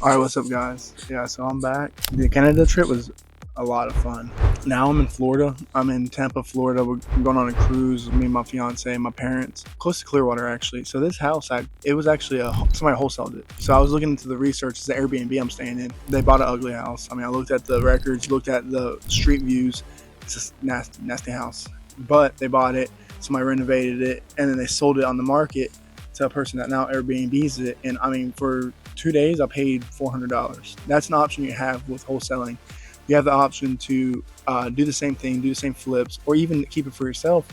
All right, what's up, guys? Yeah, so I'm back. The Canada trip was a lot of fun. Now I'm in Florida. I'm in Tampa, Florida. We're going on a cruise. Me and my fiance and my parents, close to Clearwater, actually. So this house, it was actually somebody wholesaled it. So I was looking into the research. It's the Airbnb I'm staying in. They bought an ugly house. I mean, I looked at the records, looked at the street views. It's just nasty, nasty house. But they bought it. Somebody renovated it, and then they sold it on the market to a person that now Airbnbs it. And I mean, for 2 days, I paid $400. That's an option you have with wholesaling. You have the option to do the same thing, do the same flips, or even keep it for yourself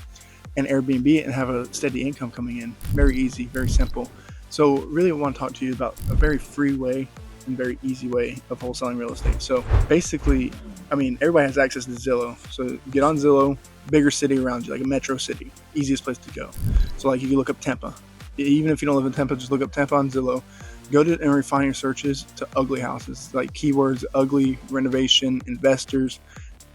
and Airbnb it and have a steady income coming in. Very easy, very simple. So really I want to talk to you about a very free way and very easy way of wholesaling real estate. So basically, I mean, everybody has access to Zillow. So get on Zillow, bigger city around you, like a metro city, easiest place to go. So like you can look up Tampa. Even if you don't live in Tampa, just look up Tampa on Zillow. Go to and refine your searches to ugly houses, like keywords, ugly, renovation, investors,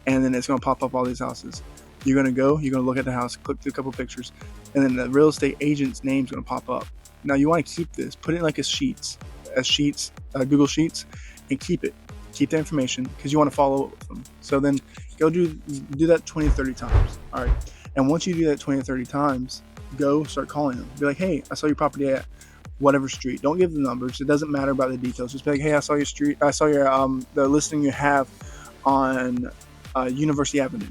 and then it's going to pop up all these houses. You're going to look at the house, click through a couple pictures, and then the real estate agent's name's going to pop up. Now you want to keep this, put it in like a Google Sheets, and keep it. Keep the information because you want to follow up with them. So then go do that 20 to 30 times. All right. And once you do that 20 to 30 times, go start calling them. Be like, hey, I saw your property at whatever street. Don't give the numbers. It doesn't matter about the details. Just be like, hey, I saw your street. I saw your the listing you have on University Avenue,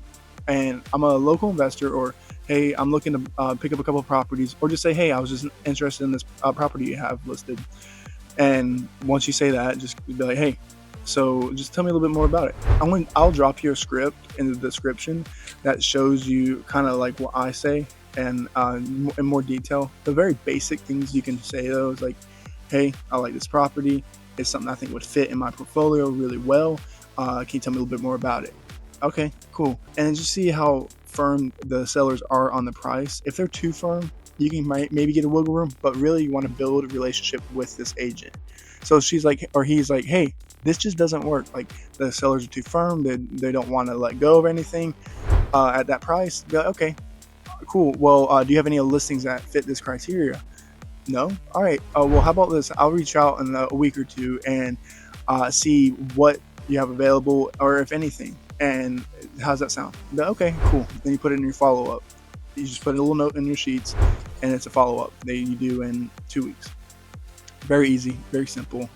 and I'm a local investor. Or hey, I'm looking to pick up a couple of properties. Or just say, hey, I was just interested in this property you have listed. And once you say that, just be like, hey, so just tell me a little bit more about it. I'll drop you a script in the description that shows you kind of like what I say. And in more detail, the very basic things you can say though is like, hey, I like this property. It's something I think would fit in my portfolio really well. Can you tell me a little bit more about it? Okay, cool. And just see how firm the sellers are on the price. If they're too firm, you can maybe get a wiggle room, but really you want to build a relationship with this agent. So she's like, or he's like, hey, this just doesn't work. Like the sellers are too firm. They don't want to let go of anything at that price. Be like, okay, cool. Well, do you have any listings that fit this criteria? No? All right. Well, how about this? I'll reach out in a week or two and see what you have available, or if anything. And how's that sound? Okay, cool. Then you put it in your follow-up. You just put a little note in your sheets, and it's a follow-up that you do in 2 weeks. Very easy, very simple.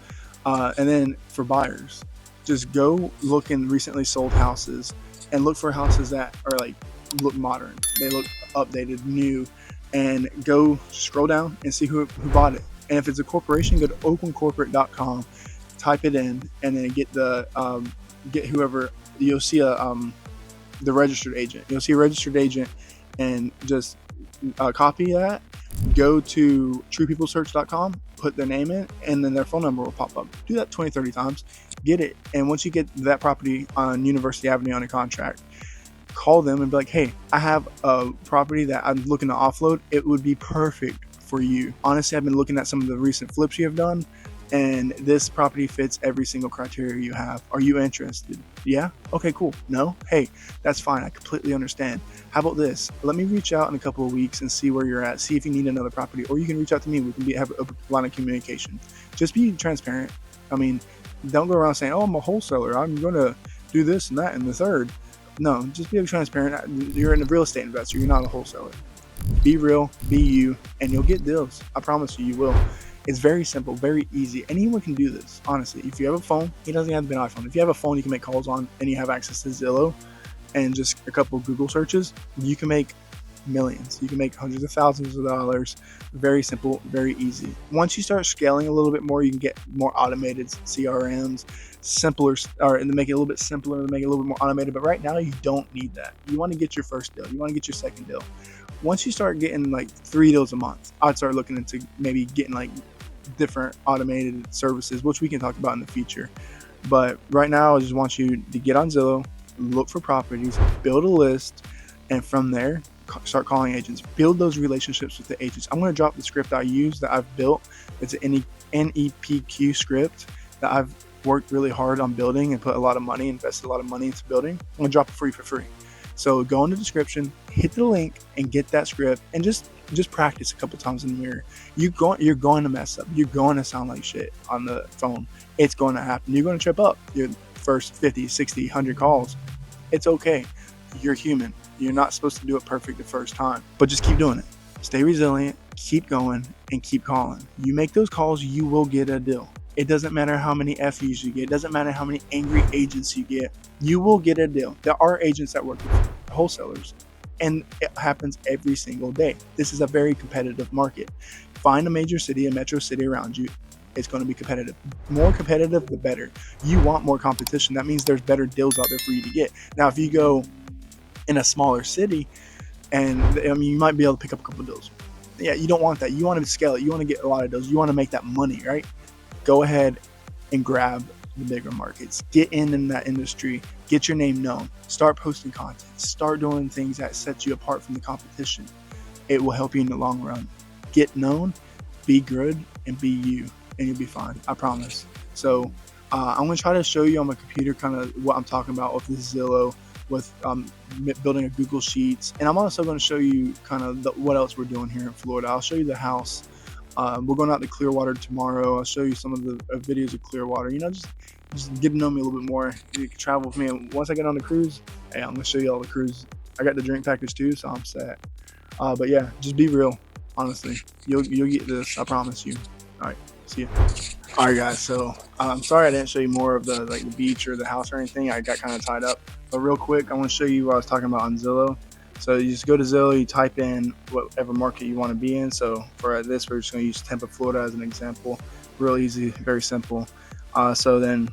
And then for buyers, just go look in recently sold houses and look for houses that are like look modern. They look updated, new, and go scroll down and see who bought it. And if it's a corporation, go to OpenCorporate.com, type it in, and then get whoever. You'll see the registered agent. You'll see a registered agent, and just copy that. Go to TruePeopleSearch.com, put their name in, and then their phone number will pop up. Do that 20, 30 times. Get it. And once you get that property on University Avenue on a contract, call them and be like, hey, I have a property that I'm looking to offload. It would be perfect for you. Honestly, I've been looking at some of the recent flips you have done, and this property fits every single criteria you have. Are you interested? Yeah? Okay, cool. No? Hey, that's fine. I completely understand. How about this? Let me reach out in a couple of weeks and see where you're at. See if you need another property, or you can reach out to me. We can have a line of communication. Just be transparent. I mean, don't go around saying, oh, I'm a wholesaler. I'm going to do this and that and the third. No, just be transparent. You're a real estate investor. You're not a wholesaler. Be real, be you, and you'll get deals. I promise you, you will. It's very simple, very easy. Anyone can do this, honestly. If you have a phone, it doesn't have to be an iPhone. If you have a phone you can make calls on, and you have access to Zillow and just a couple of Google searches, you can make millions. You can make hundreds of thousands of dollars. Very simple, very easy. Once you start scaling a little bit more, you can get more automated CRMs, simpler, or to make it a little bit simpler, to make it a little bit more automated. But right now, you don't need that. You want to get your first deal. You want to get your second deal. Once you start getting like 3 deals a month, I'd start looking into maybe getting like different automated services, which we can talk about in the future. But right now, I just want you to get on Zillow, look for properties, build a list, and from there, start calling agents. Build those relationships with the agents. I'm going to drop the script I use that I've built. It's an NEPQ script that I've worked really hard on building and put a lot of money, invested a lot of money into building. I'm going to drop it for free. So go in the description, hit the link, and get that script, and just just practice a couple times in the mirror. You're going to mess up. You're going to sound like shit on the phone. It's going to happen. You're going to trip up your first 50, 60, 100 calls. It's okay. You're human. You're not supposed to do it perfect the first time, but just keep doing it. Stay resilient, keep going, and keep calling. You make those calls, you will get a deal. It doesn't matter how many FUs you get. It doesn't matter how many angry agents you get. You will get a deal. There are agents that work with wholesalers, and it happens every single day. This is a very competitive market. Find a major city, a metro city around you. It's going to be competitive. More competitive, the better. You want more competition. That means there's better deals out there for you to get. Now, if you go in a smaller city, and I mean, you might be able to pick up a couple deals. Yeah, you don't want that. You want to scale it. You want to get a lot of deals. You want to make that money, right? Go ahead and grab the bigger markets. Get in that industry. Get your name known. Start posting content. Start doing things that set you apart from the competition. It will help you in the long run. Get known, be good, and be you, and you'll be fine. I promise. So I'm going to try to show you on my computer kind of what I'm talking about with this Zillow, with building a Google Sheets. And I'm also going to show you kind of what else we're doing here in Florida. I'll show you the house. We're going out to Clearwater tomorrow. I'll show you some of the videos of Clearwater. You know, just get to know me a little bit more. You can travel with me. And once I get on the cruise, hey, I'm going to show you all the cruise. I got the drink package too, so I'm set. But yeah, just be real. Honestly, you'll get this. I promise you. All right, see you. All right, guys. So I'm sorry I didn't show you more of the beach or the house or anything. I got kind of tied up. But real quick, I want to show you what I was talking about on Zillow. So you just go to Zillow, you type in whatever market you want to be in. So for this, we're just going to use Tampa, Florida as an example. Real easy, very simple. So then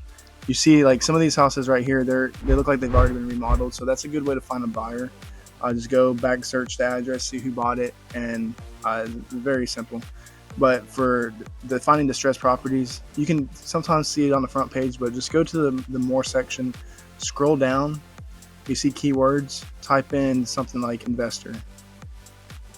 you see like some of these houses right here, they look like they've already been remodeled. So that's a good way to find a buyer. Just go back, search the address, see who bought it, and very simple. But for the finding distressed properties, you can sometimes see it on the front page, but just go to the more section, scroll down. You see keywords, type in something like investor.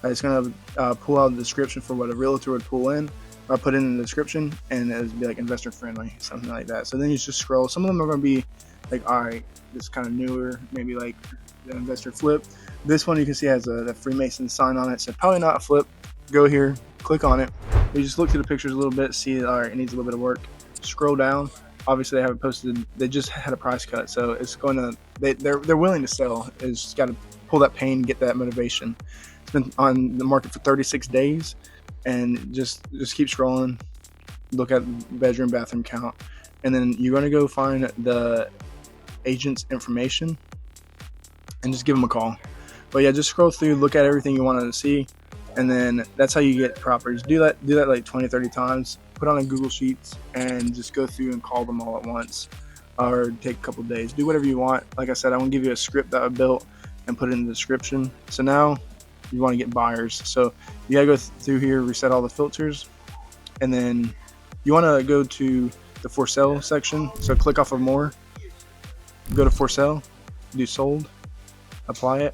It's going to pull out the description for what a realtor would pull in, or put in the description, and it would be like investor friendly, something like that. So then you just scroll. Some of them are going to be like, all right, this kind of newer, maybe like the investor flip. This one you can see has a Freemason sign on it, so probably not a flip. Go here, click on it. You just look through the pictures a little bit, see, all right, it needs a little bit of work. Scroll down. Obviously, they haven't posted. They just had a price cut, so it's going to. They're willing to sell. It's just got to pull that pain, get that motivation. It's been on the market for 36 days, and just keep scrolling. Look at bedroom, bathroom count, and then you're going to go find the agent's information, and just give them a call. But yeah, just scroll through, look at everything you wanted to see, and then that's how you get properties. Do that like 20, 30 times. Put on a Google Sheets and just go through and call them all at once, or take a couple days. Do whatever you want. Like I said, I'm gonna give you a script that I built and put it in the description. So now you want to get buyers. So you gotta go through here, reset all the filters, and then you want to go to the for sale section. So click off of more, go to for sale, do sold, apply it.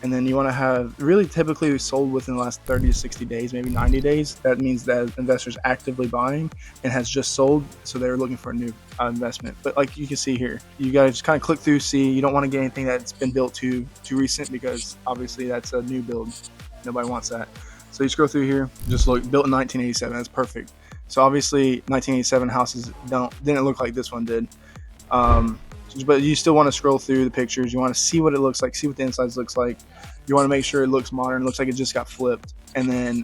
And then you want to have really typically sold within the last 30 to 60 days, maybe 90 days. That means that investor's actively buying and has just sold, so they're looking for a new investment. But like you can see here, you guys just kind of click through, see. You don't want to get anything that's been built too recent, because obviously that's a new build. Nobody wants that. So you scroll through here, just look, built in 1987. That's perfect. So obviously 1987 houses didn't look like this one did. But you still want to scroll through the pictures. You want to see what it looks like, see what the insides looks like. You want to make sure it looks modern, looks like it just got flipped, and then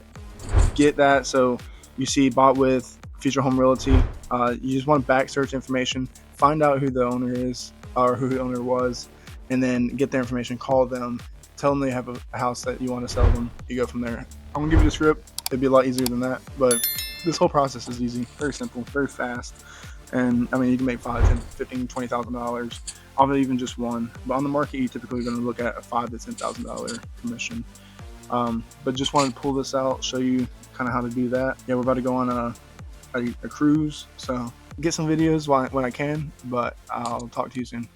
get that. So you see bought with Future Home Realty. You just want back search information, find out who the owner is or who the owner was, and then get their information, call them, tell them they have a house that you want to sell them. You go from there. I'm gonna give you the script. It'd be a lot easier than that, but this whole process is easy, very simple, very fast. And I mean, you can make $5, $10, $15, $20,000 off of even just one. But on the market, you typically going to look at a $5,000 to $10,000 commission. But just wanted to pull this out, show you kind of how to do that. Yeah, we're about to go on a cruise, so get some videos when I can. But I'll talk to you soon.